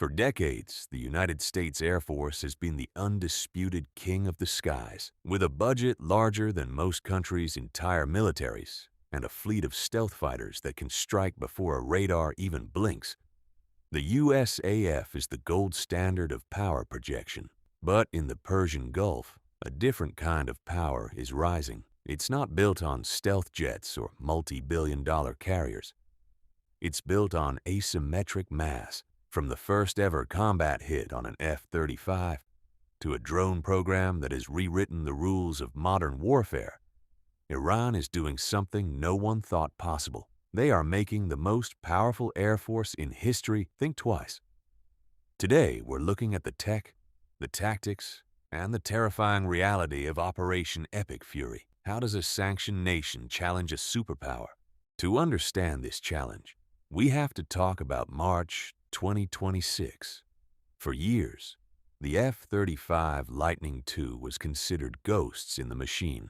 For decades, the United States Air Force has been the undisputed king of the skies. With a budget larger than most countries' entire militaries and a fleet of stealth fighters that can strike before a radar even blinks, the USAF is the gold standard of power projection. But in the Persian Gulf, a different kind of power is rising. It's not built on stealth jets or multi-billion-dollar carriers. It's built on asymmetric mass, from the first ever combat hit on an F-35 to a drone program that has rewritten the rules of modern warfare. Iran is doing something no one thought possible. They are making the most powerful air force in history think twice. Today, we're looking at the tech, the tactics, and the terrifying reality of Operation Epic Fury. How does a sanctioned nation challenge a superpower? To understand this challenge, we have to talk about March 2026. For years, the F-35 Lightning II was considered ghosts in the machine,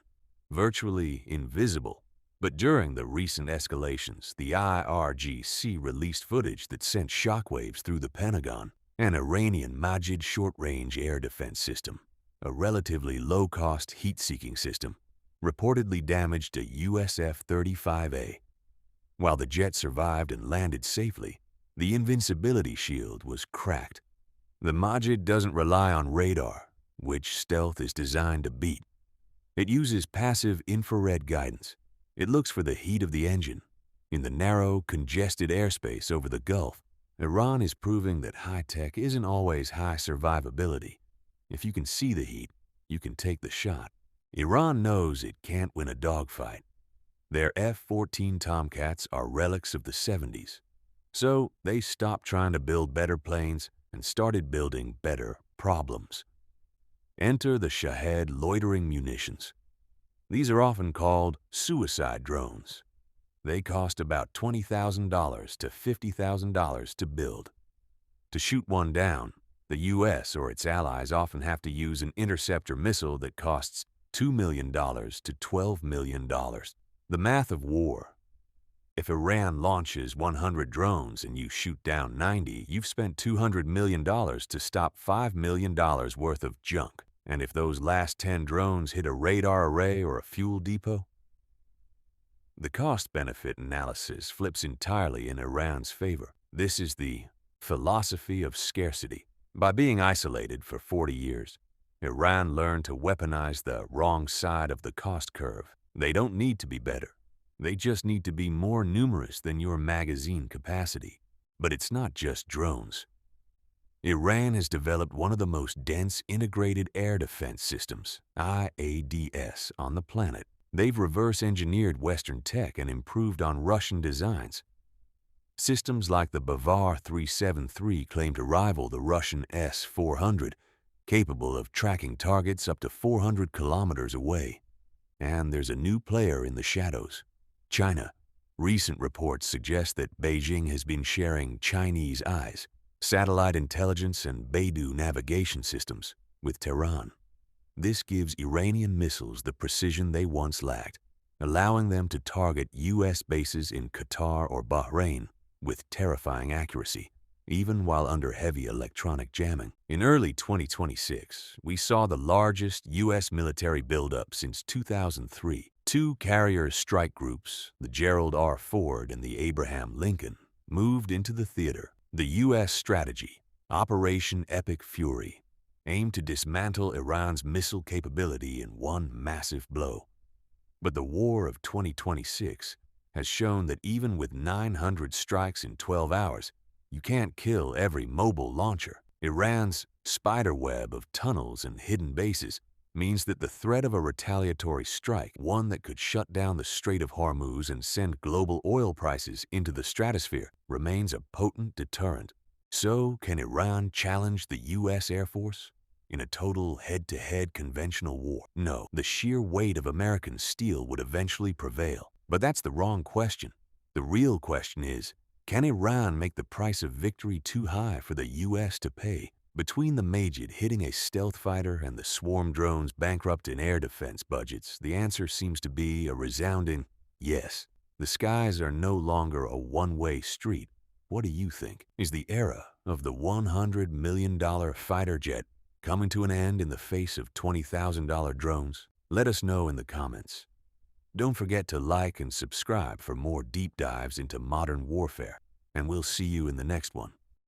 virtually invisible. But during the recent escalations, the IRGC released footage that sent shockwaves through the Pentagon. An Iranian Majid short-range air defense system, a relatively low-cost heat-seeking system, reportedly damaged a US F-35A. While the jet survived and landed safely, the invincibility shield was cracked. The Majid doesn't rely on radar, which stealth is designed to beat. It uses passive infrared guidance. It looks for the heat of the engine. In the narrow, congested airspace over the Gulf, Iran is proving that high-tech isn't always high survivability. If you can see the heat, you can take the shot. Iran knows it can't win a dogfight. Their F-14 Tomcats are relics of the 70s. So they stopped trying to build better planes and started building better problems. Enter the Shahed loitering munitions. These are often called suicide drones. They cost about $20,000 to $50,000 to build. To shoot one down, the US or its allies often have to use an interceptor missile that costs $2 million to $12 million. The math of war. If Iran launches 100 drones and you shoot down 90, you've spent $200 million to stop $5 million worth of junk. And if those last 10 drones hit a radar array or a fuel depot? The cost-benefit analysis flips entirely in Iran's favor. This is the philosophy of scarcity. By being isolated for 40 years, Iran learned to weaponize the wrong side of the cost curve. They don't need to be better. They just need to be more numerous than your magazine capacity. But it's not just drones. Iran has developed one of the most dense integrated air defense systems, IADS, on the planet. They've reverse-engineered Western tech and improved on Russian designs. Systems like the Bavar 373 claim to rival the Russian S-400, capable of tracking targets up to 400 kilometers away. And there's a new player in the shadows, China. Recent reports suggest that Beijing has been sharing Chinese eyes, satellite intelligence and Beidou navigation systems with Tehran. This gives Iranian missiles the precision they once lacked, allowing them to target U.S. bases in Qatar or Bahrain with terrifying accuracy, even while under heavy electronic jamming. In early 2026, we saw the largest U.S. military buildup since 2003. Two carrier strike groups, the Gerald R. Ford and the Abraham Lincoln, moved into the theater. The U.S. strategy, Operation Epic Fury, aimed to dismantle Iran's missile capability in one massive blow. But the war of 2026 has shown that even with 900 strikes in 12 hours, you can't kill every mobile launcher. Iran's spiderweb of tunnels and hidden bases means that the threat of a retaliatory strike, one that could shut down the Strait of Hormuz and send global oil prices into the stratosphere, remains a potent deterrent. So, can Iran challenge the U.S. Air Force in a total head-to-head conventional war? No, the sheer weight of American steel would eventually prevail. But that's the wrong question. The real question is, can Iran make the price of victory too high for the U.S. to pay? Between the Majid hitting a stealth fighter and the swarm drones bankrupt in air defense budgets, the answer seems to be a resounding yes. The skies are no longer a one-way street. What do you think? Is the era of the $100 million fighter jet coming to an end in the face of $20,000 drones? Let us know in the comments. Don't forget to like and subscribe for more deep dives into modern warfare, and we'll see you in the next one.